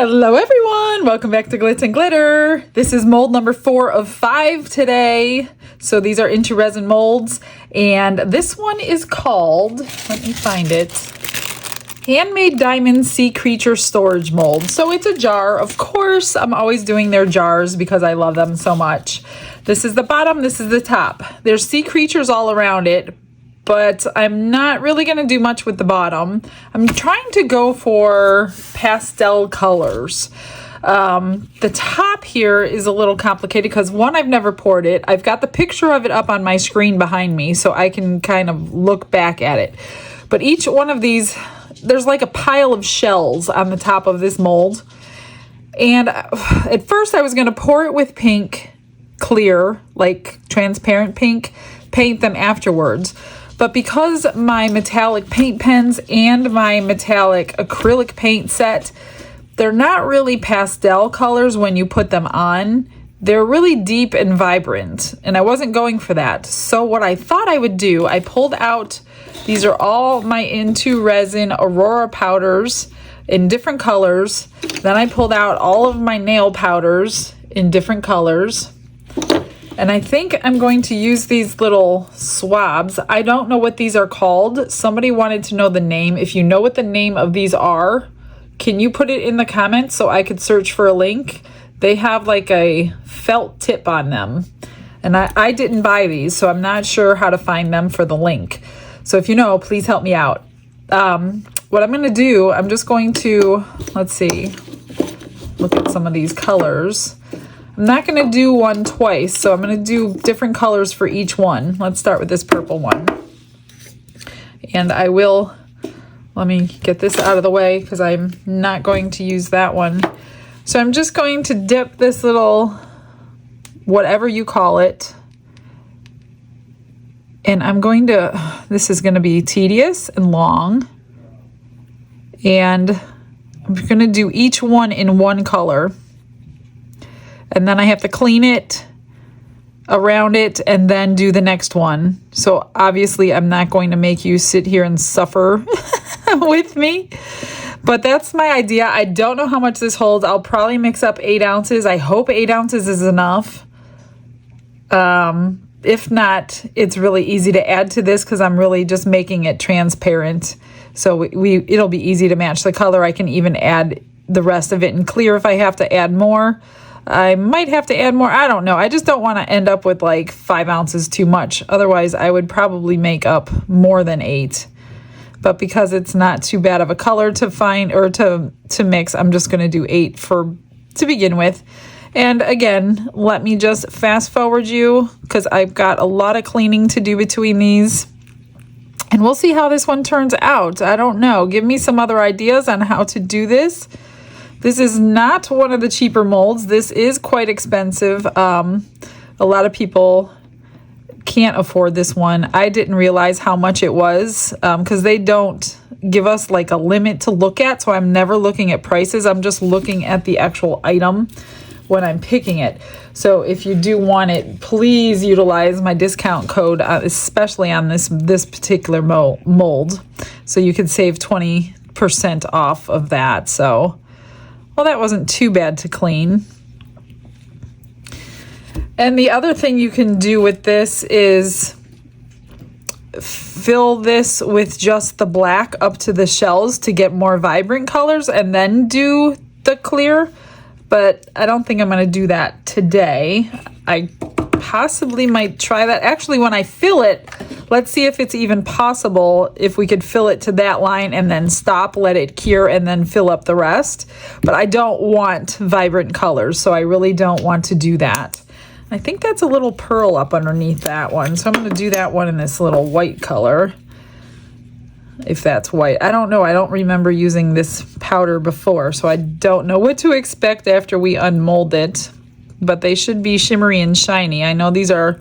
Hello everyone, welcome back to Glitz and Glitter. This is mold number 4 of 5 today. So these are into resin molds, and this one is called, let me find it, Handmade Diamond Sea Creature Storage Mold. So it's a jar. Of course, I'm always doing their jars because I love them so much. This is the bottom, this is the top. There's sea creatures all around it, but I'm not really going to do much with the bottom. I'm trying to go for pastel colors. The top here is a little complicated because, one, I've never poured it. I've got the picture of it up on my screen behind me so I can kind of look back at it. But each one of these, there's like a pile of shells on the top of this mold. And at first I was going to pour it with pink, clear, like transparent pink, paint them afterwards. But because my metallic paint pens and my metallic acrylic paint set, they're not really pastel colors when you put them on. They're really deep and vibrant, and I wasn't going for that. So what I thought I would do, I pulled out, these are all my Into Resin Aurora powders in different colors. Then I pulled out all of my nail powders in different colors. And I think I'm going to use these little swabs. I don't know what these are called. Somebody wanted to know the name. If you know what the name of these are, can you put it in the comments so I could search for a link? They have like a felt tip on them. And I didn't buy these, so I'm not sure how to find them for the link. So if you know, please help me out. What I'm going to do, I'm just going to, let's see, look at some of these colors. I'm not going to do one twice, so I'm going to do different colors for each one. Let's start with this purple one. And I will, let me get this out of the way because I'm not going to use that one. So I'm just going to dip this little, whatever you call it, and I'm going to, this is going to be tedious and long, and I'm going to do each one in one color. And then I have to clean it around it and then do the next one. So obviously I'm not going to make you sit here and suffer with me, but that's my idea. I don't know how much this holds. I'll probably mix up 8 ounces. I hope 8 ounces is enough. If not, it's really easy to add to this because I'm really just making it transparent. So it'll be easy to match the color. I can even add the rest of it in clear if I have to add more. I might have to add more. I don't know. I just don't want to end up with like 5 ounces too much. Otherwise, I would probably make up more than 8. But because it's not too bad of a color to find or to mix, I'm just going to do 8 to begin with. And again, let me just fast forward you because I've got a lot of cleaning to do between these. And we'll see how this one turns out. I don't know. Give me some other ideas on how to do this. This is not one of the cheaper molds. This is quite expensive. A lot of people can't afford this one. I didn't realize how much it was because they don't give us like a limit to look at. So I'm never looking at prices. I'm just looking at the actual item when I'm picking it. So if you do want it, please utilize my discount code, especially on this particular mold. So you could save 20% off of that. So, well, that wasn't too bad to clean. And the other thing you can do with this is fill this with just the black up to the shells to get more vibrant colors and then do the clear. But I don't think I'm going to do that today. I possibly might try that. Actually, when I fill it, let's see if it's even possible if we could fill it to that line and then stop, let it cure, and then fill up the rest. But I don't want vibrant colors, so I really don't want to do that. I think that's a little pearl up underneath that one. So I'm going to do that one in this little white color, if that's white. I don't know. I don't remember using this powder before, so I don't know what to expect after we unmold it. But they should be shimmery and shiny. I know these are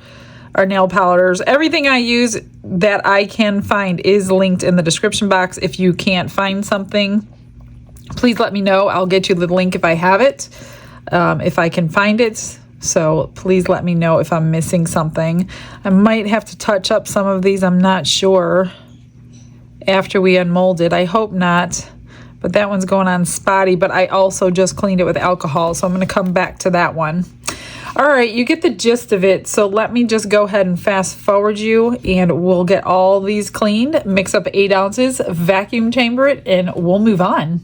nail powders. Everything I use that I can find is linked in the description box. If you can't find something, please let me know. I'll get you the link if I have it, if I can find it. So please let me know if I'm missing something. I might have to touch up some of these. I'm not sure after we unmold it. I hope not. but that one's going on spotty, but I also just cleaned it with alcohol, so I'm going to come back to that one. All right, you get the gist of it, so let me just go ahead and fast forward you, and we'll get all these cleaned, mix up 8 ounces, vacuum chamber it, and we'll move on.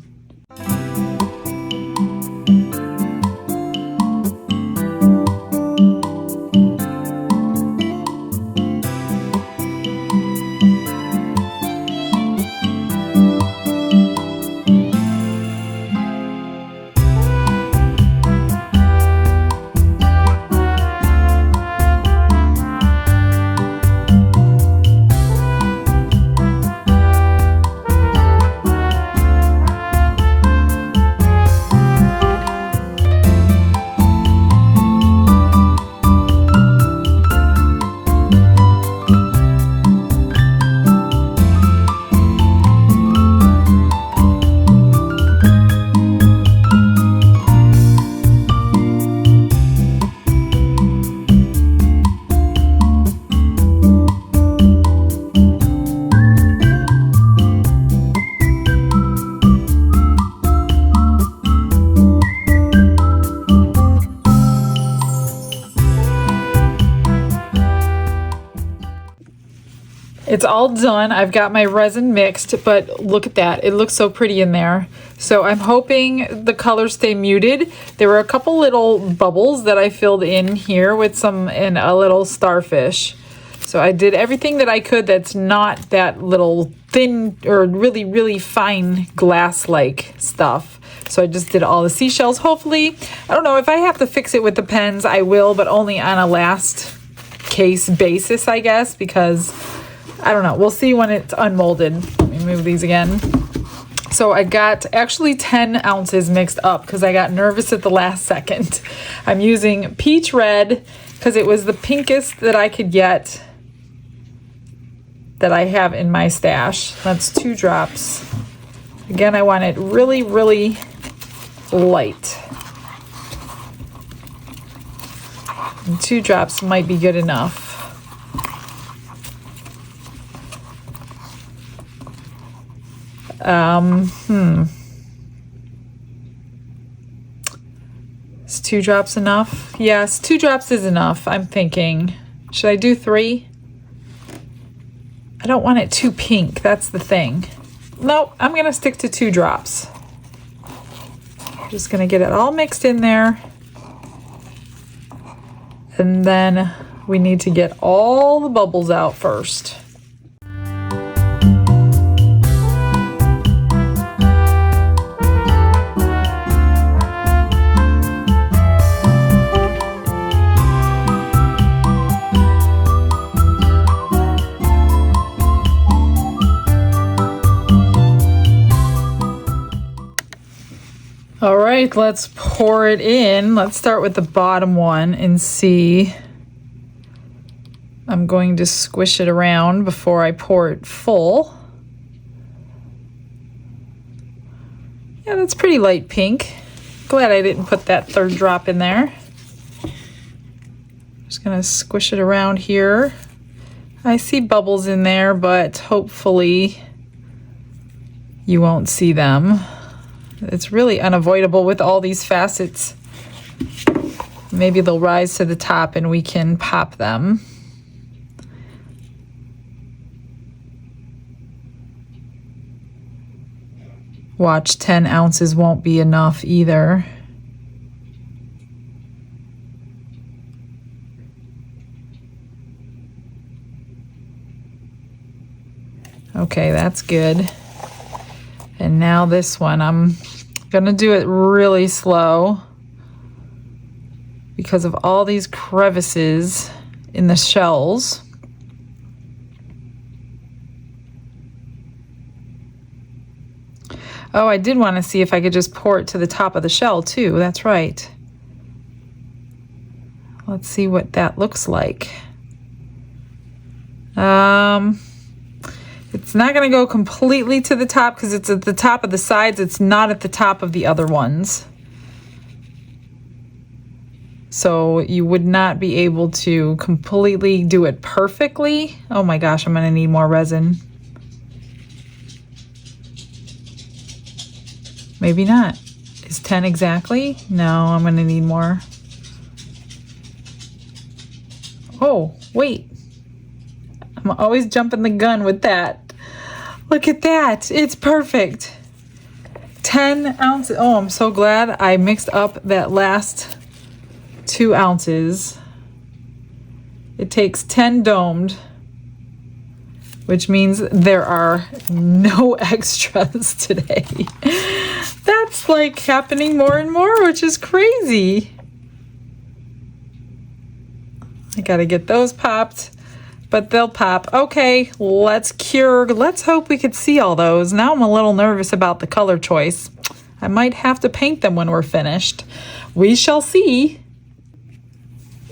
It's all done. I've got my resin mixed, but look at that. It looks so pretty in there. So I'm hoping the colors stay muted. There were a couple little bubbles that I filled in here with some and a little starfish. So I did everything that I could that's not that little thin or really, really fine glass-like stuff. So I just did all the seashells. Hopefully, I don't know, if I have to fix it with the pens, I will, but only on a last case basis, I guess, because I don't know. We'll see when it's unmolded. Let me move these again. So I got actually 10 ounces mixed up because I got nervous at the last second. I'm using peach red because it was the pinkest that I could get that I have in my stash. That's 2 drops. Again, I want it really, really light. And 2 drops might be good enough. Is 2 drops enough? Yes, 2 drops is enough, I'm thinking. Should I do 3? I don't want it too pink, that's the thing. Nope, I'm gonna stick to 2 drops. Just gonna get it all mixed in there. And then we need to get all the bubbles out first. All right, let's pour it in. Let's start with the bottom one and see. I'm going to squish it around before I pour it full. Yeah, that's pretty light pink. Glad I didn't put that 3rd drop in there. Just gonna squish it around here. I see bubbles in there, but hopefully you won't see them. It's really unavoidable with all these facets. Maybe they'll rise to the top and we can pop them. Watch, 10 ounces won't be enough either. Okay, that's good. And now this one, I'm gonna do it really slow because of all these crevices in the shells. Oh, I did want to see if I could just pour it to the top of the shell too. That's right. Let's see what that looks like. It's not going to go completely to the top because it's at the top of the sides. It's not at the top of the other ones. So you would not be able to completely do it perfectly. Oh my gosh, I'm going to need more resin. Maybe not. Is 10 exactly? No, I'm gonna need more. Oh, wait. I'm always jumping the gun with that. Look at that, it's perfect. 10 ounces. Oh, I'm so glad I mixed up that last 2 ounces. It takes 10 domed, which means there are no extras today. That's like happening more and more, which is crazy. I gotta get those popped, but they'll pop. Okay, let's cure. Let's hope we could see all those. Now I'm a little nervous about the color choice. I might have to paint them when we're finished. We shall see.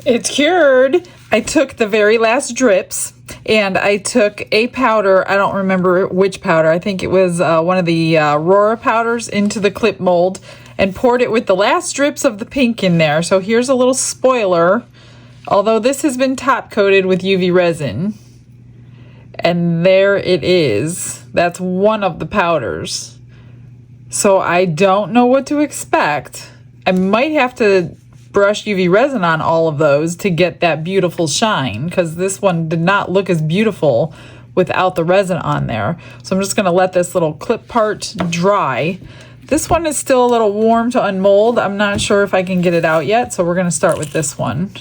It's cured. I took the very last drips and I took a powder. I don't remember which powder. I think it was one of the Aurora powders into the clip mold and poured it with the last drips of the pink in there. So here's a little spoiler. Although this has been top coated with UV resin. And there it is. That's one of the powders. So I don't know what to expect. I might have to brush UV resin on all of those to get that beautiful shine, because this one did not look as beautiful without the resin on there. So I'm just going to let this little clip part dry. This one is still a little warm to unmold. I'm not sure if I can get it out yet, so we're going to start with this one.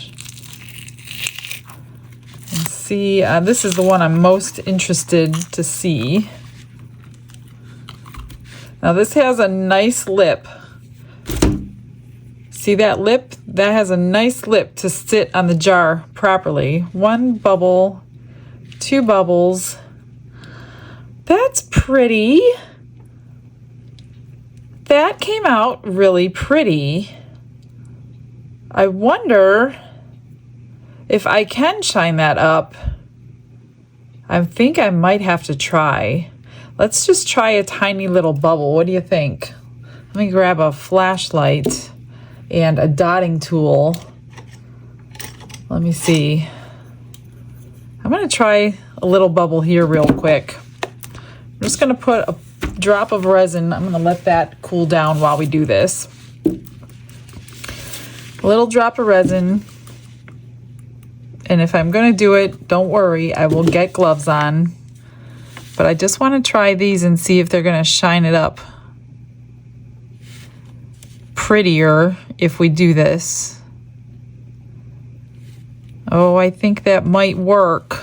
And see, this is the one I'm most interested to see. Now this has a nice lip. See that lip? That has a nice lip to sit on the jar properly. 1 bubble, 2 bubbles. That's pretty. That came out really pretty. I wonder if I can shine that up. I think I might have to try. Let's just try a tiny little bubble. What do you think? Let me grab a flashlight and a dotting tool. Let me see. I'm going to try a little bubble here real quick. I'm just going to put a drop of resin. I'm going to let that cool down while we do this. A little drop of resin. And if I'm going to do it, don't worry, I will get gloves on. But I just want to try these and see if they're going to shine it up prettier if we do this. Oh, I think that might work.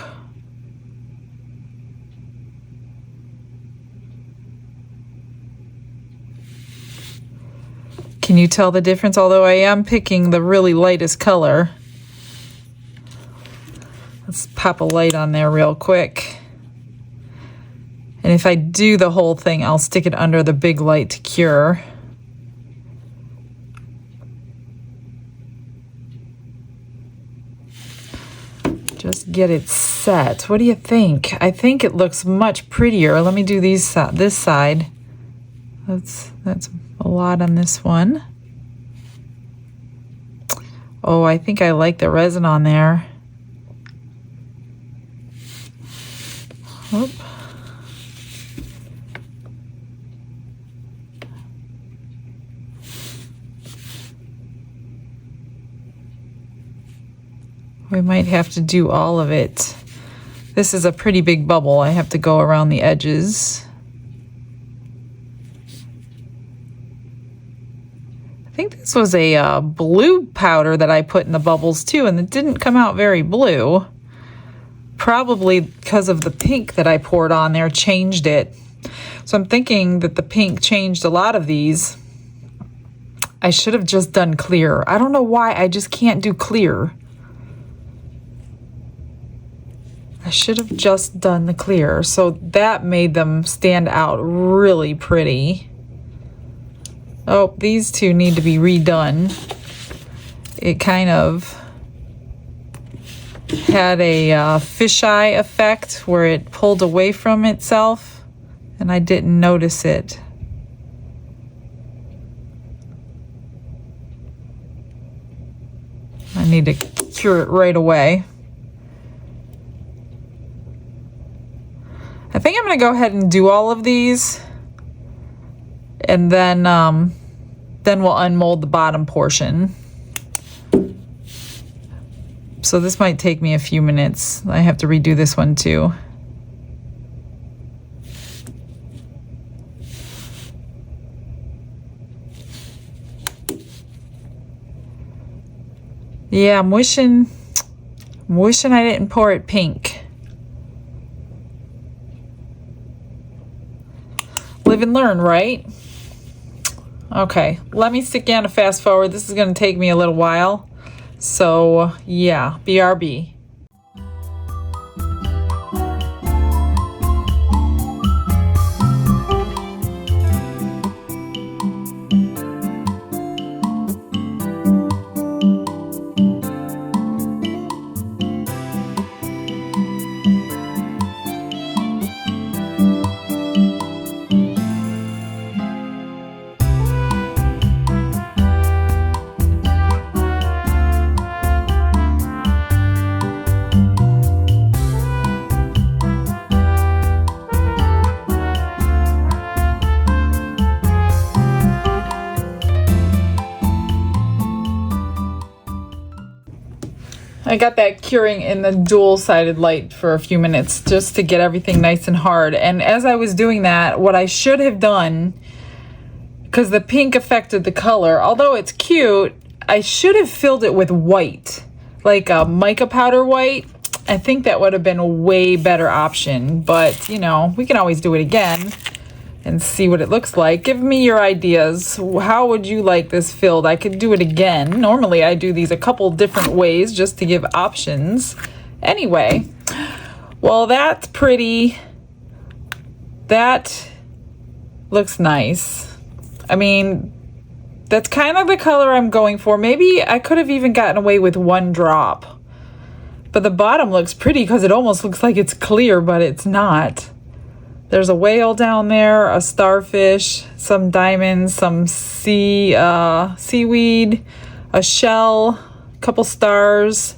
Can you tell the difference? Although I am picking the really lightest color. Let's pop a light on there real quick. And if I do the whole thing, I'll stick it under the big light to cure. Just get it set. What do you think? I think it looks much prettier. Let me do these this side. That's a lot on this one. Oh, I think I like the resin on there. Whoop. We might have to do all of it. This is a pretty big bubble. I have to go around the edges. I think this was a blue powder that I put in the bubbles too, and it didn't come out very blue. Probably because of the pink that I poured on there changed it. So I'm thinking that the pink changed a lot of these. I should have just done clear. I don't know why I just can't do clear. I should have just done the clear. So that made them stand out really pretty. Oh, these two need to be redone. It kind of had a fisheye effect where it pulled away from itself and I didn't notice it. I need to cure it right away. I think I'm going to go ahead and do all of these And then we'll unmold the bottom portion. So this might take me a few minutes. I have to redo this one too. Yeah, I'm wishing I didn't pour it pink. Live and learn, right? Okay, let me stick down to fast forward. This is going to take me a little while. So, yeah, BRB. I got that curing in the dual-sided light for a few minutes just to get everything nice and hard. And as I was doing that, what I should have done, because the pink affected the color, although it's cute, I should have filled it with white, like a mica powder white. I think that would have been a way better option, but you know, we can always do it again and see what it looks like. Give me your ideas. How would you like this filled? I could do it again. Normally I do these a couple different ways just to give options. Anyway, well, that's pretty. That looks nice. I mean, that's kind of the color I'm going for. Maybe I could have even gotten away with one drop. But the bottom looks pretty because it almost looks like it's clear, but it's not. There's a whale down there, a starfish, some diamonds, some seaweed, a shell, a couple stars.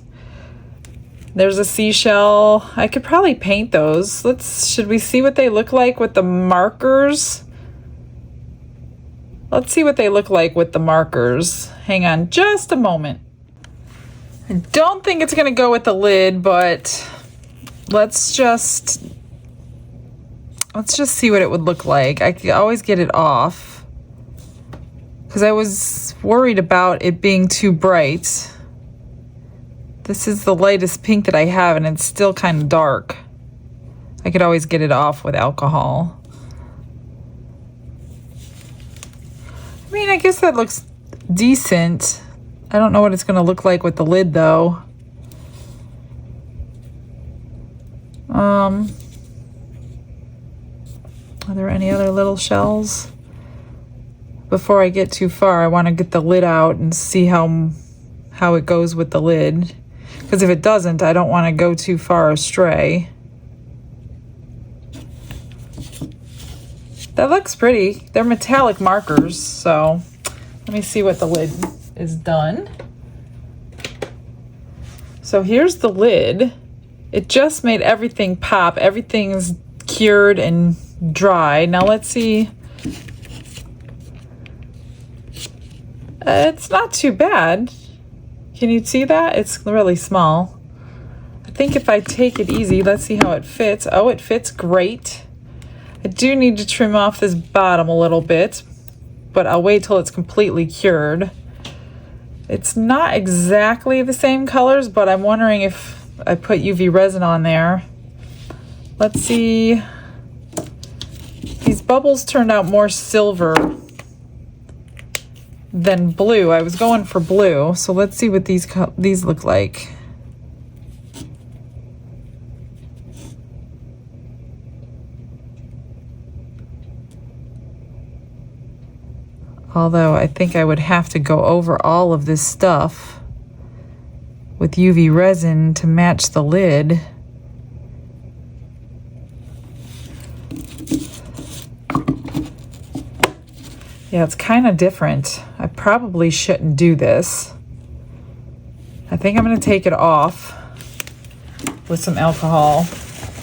There's a seashell. I could probably paint those. Should we see what they look like with the markers? Let's see what they look like with the markers. Hang on just a moment. I don't think it's gonna go with the lid, but let's just see what it would look like. I could always get it off because I was worried about it being too bright. This is the lightest pink that I have and it's still kind of dark. I could always get it off with alcohol. I mean, I guess that looks decent. I don't know what it's going to look like with the lid though. Are there any other little shells? Before I get too far, I want to get the lid out and see how it goes with the lid. Because if it doesn't, I don't want to go too far astray. That looks pretty. They're metallic markers, so let me see what the lid is done. So here's the lid. It just made everything pop. Everything's cured and dry. Now let's see. It's not too bad. Can you see that? It's really small. I think if I take it easy, let's see how it fits. Oh, it fits great. I do need to trim off this bottom a little bit, but I'll wait till it's completely cured. It's not exactly the same colors, but I'm wondering if I put UV resin on there. Let's see. These bubbles turned out more silver than blue. I was going for blue, so let's see what these look like. Although I think I would have to go over all of this stuff with UV resin to match the lid. Yeah, it's kind of different. I probably shouldn't do this. I think I'm going to take it off with some alcohol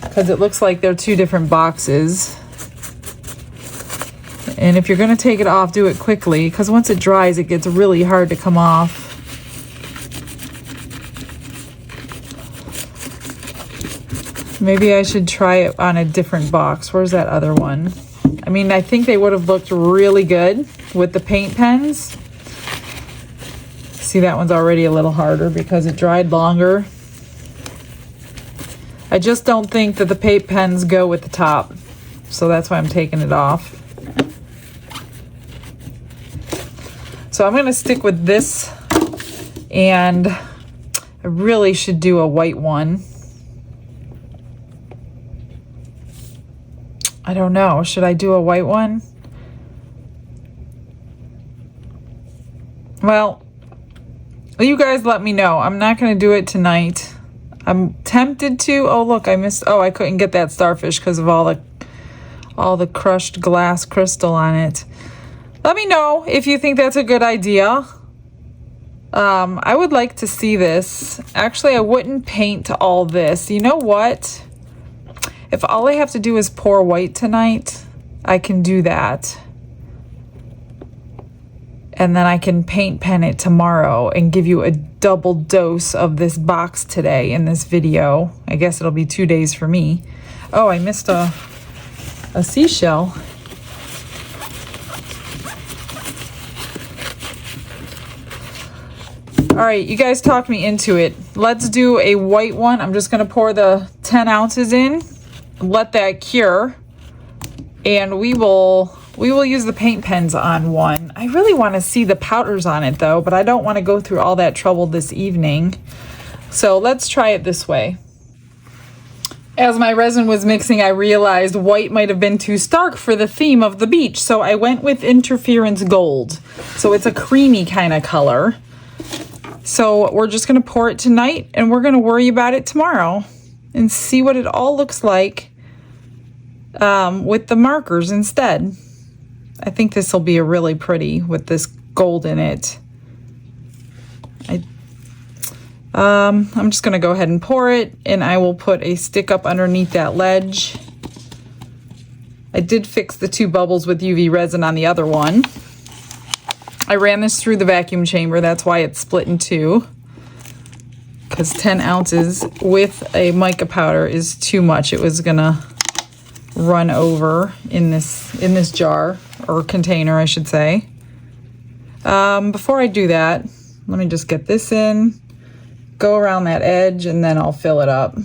because it looks like they're two different boxes. And if you're going to take it off, do it quickly, because once it dries, it gets really hard to come off. Maybe I should try it on a different box. Where's that other one? I mean, I think they would have looked really good with the paint pens. See, that one's already a little harder because it dried longer. I just don't think that the paint pens go with the top, so that's why I'm taking it off. So I'm going to stick with this, and I really should do a white one. I don't know. Should I do a white one? Well, you guys let me know. I'm not going to do it tonight. I'm tempted to. Oh, look, I missed. Oh, I couldn't get that starfish because of all the crushed glass crystal on it. Let me know if you think that's a good idea. I would like to see this. Actually, I wouldn't paint all this. You know what? If all I have to do is pour white tonight, I can do that. And then I can paint pen it tomorrow and give you a double dose of this box today in this video. I guess it'll be 2 days for me. Oh, I missed a seashell. All right, you guys talked me into it. Let's do a white one. I'm just going to pour the 10 ounces in, let that cure, and we will use the paint pens on one. I really want to see the powders on it though, but I don't want to go through all that trouble this evening. So let's try it this way. As my resin was mixing, I realized white might have been too stark for the theme of the beach, so I went with Interference Gold. So it's a creamy kind of color. So we're just going to pour it tonight, and we're going to worry about it tomorrow and see what it all looks like with the markers instead. I think this will be a really pretty with this gold in it. I'm just going to go ahead and pour it, and I will put a stick up underneath that ledge. I did fix the 2 bubbles with UV resin on the other one. I ran this through the vacuum chamber. That's why it's split in 2. Because 10 ounces with a mica powder is too much. It was going to run over in this jar, or container, I should say. Before I do that, let me just get this in, go around that edge, and then I'll fill it up.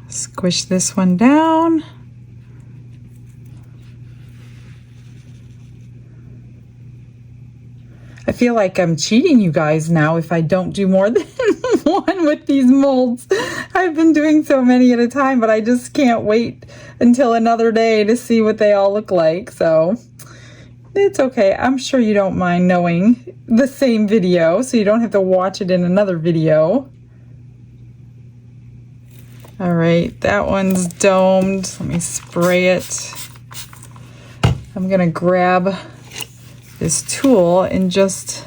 Squish this one down. I feel like I'm cheating you guys now if I don't do more than one with these molds. I've been doing so many at a time, but I just can't wait until another day to see what they all look like. So it's okay. I'm sure you don't mind knowing the same video, so you don't have to watch it in another video. All right, that one's domed. Let me spray it. I'm gonna grab this tool and just,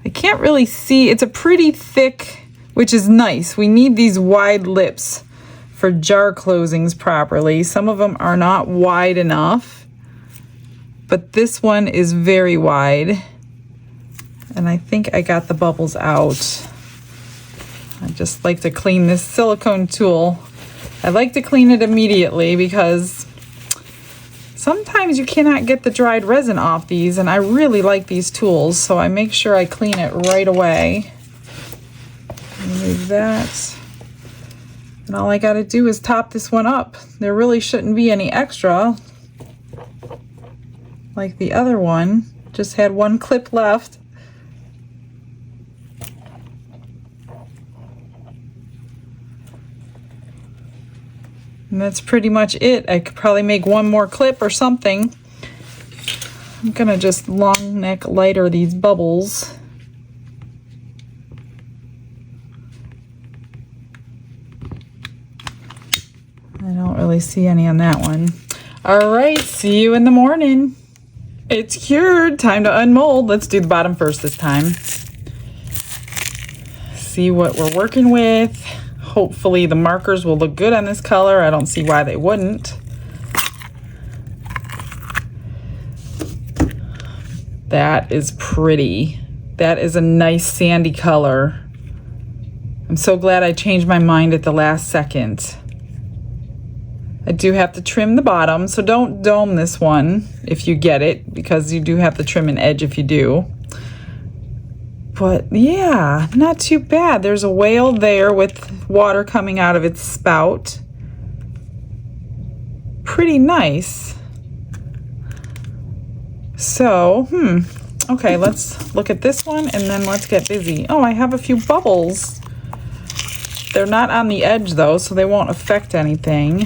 I can't really see, it's a pretty thick, which is nice. We need these wide lips for jar closings properly. Some of them are not wide enough, but this one is very wide. And I think I got the bubbles out. I just like to clean this silicone tool. I like to clean it immediately because sometimes you cannot get the dried resin off these, and I really like these tools, so I make sure I clean it right away. Remove that. And all I gotta do is top this one up. There really shouldn't be any extra, like the other one. Just had one clip left. And that's pretty much it. I could probably make one more clip or something. I'm gonna just long neck lighter these bubbles. I don't really see any on that one. All right, see you in the morning. It's cured, time to unmold. Let's do the bottom first this time. See see what we're working with. Hopefully the markers will look good on this color. I don't see why they wouldn't. That is pretty. That is a nice sandy color. I'm so glad I changed my mind at the last second. I do have to trim the bottom, so don't dome this one if you get it, because you do have to trim an edge if you do. But yeah, not too bad. There's a whale there with water coming out of its spout. Pretty nice. So, okay, let's look at this one and then let's get busy. Oh, I have a few bubbles. They're not on the edge though, so they won't affect anything.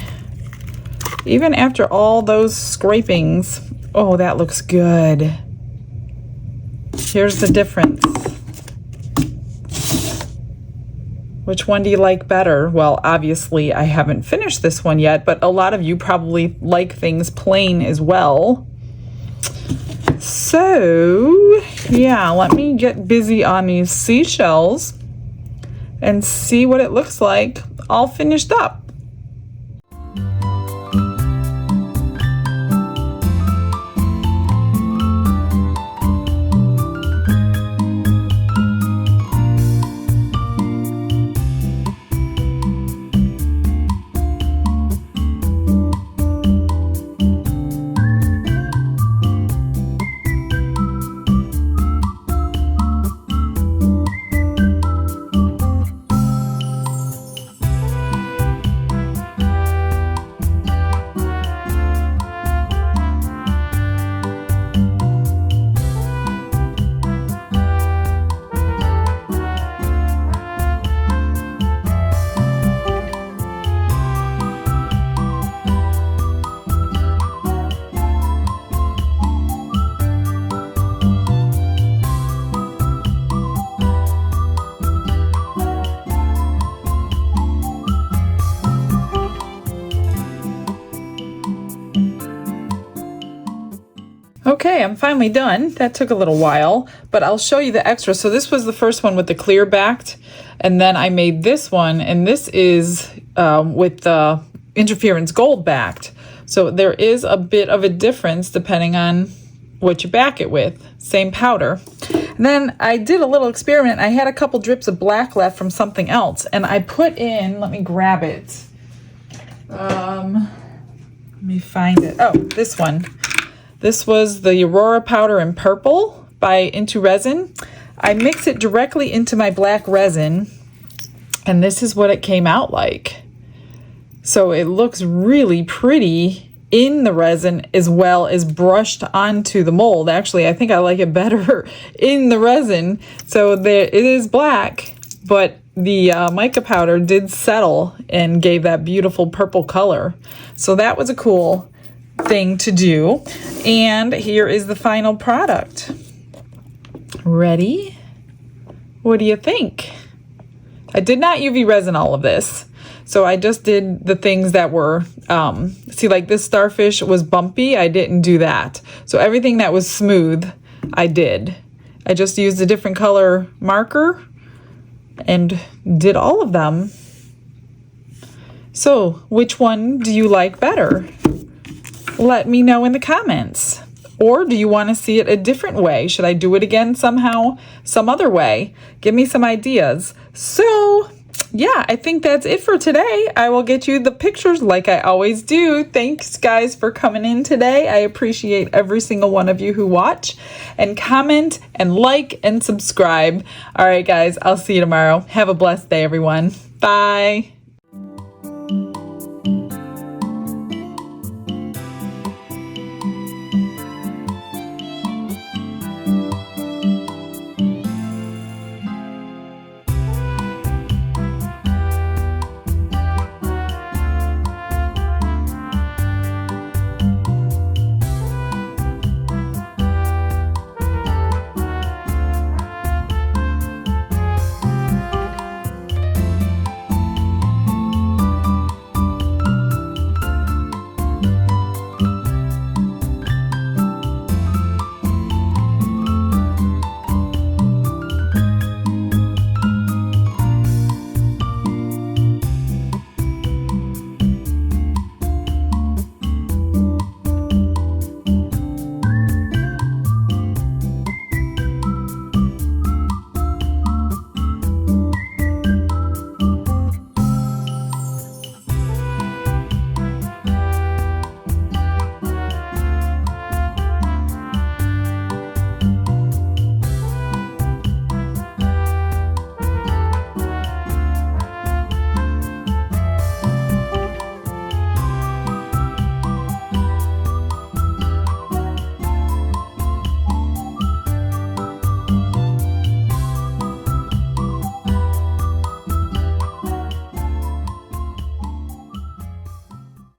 Even after all those scrapings, oh, that looks good. Here's the difference. Which one do you like better? Well, obviously I haven't finished this one yet, but a lot of you probably like things plain as well. So, yeah, let me get busy on these seashells and see what it looks like all finished up. Okay, I'm finally done. That took a little while, but I'll show you the extra. So this was the first one with the clear backed, and then I made this one, and this is with the interference gold backed. So there is a bit of a difference depending on what you back it with. Same powder. And then I did a little experiment. I had a couple drips of black left from something else, and I put in, let me grab it. Let me find it. Oh, this one. This was the Aurora powder in purple by Into Resin. I mix it directly into my black resin, and this is what it came out like. So it looks really pretty in the resin as well as brushed onto the mold. Actually, I think I like it better in the resin. So there, it is black, but the mica powder did settle and gave that beautiful purple color. So that was a cool thing to do. And here is the final product. Ready? What do you think? I did not UV resin all of this. So I just did the things that were, see, like this starfish was bumpy. I didn't do that. So everything that was smooth, I did. I just used a different color marker and did all of them. So which one do you like better? Let me know in the comments. Or do you want to see it a different way? Should I do it again somehow, some other way? Give me some ideas. So yeah, I think that's it for today. I will get you the pictures like I always do. Thanks guys for coming in today. I appreciate every single one of you who watch and comment and like and subscribe. All right guys, I'll see you tomorrow. Have a blessed day everyone. Bye.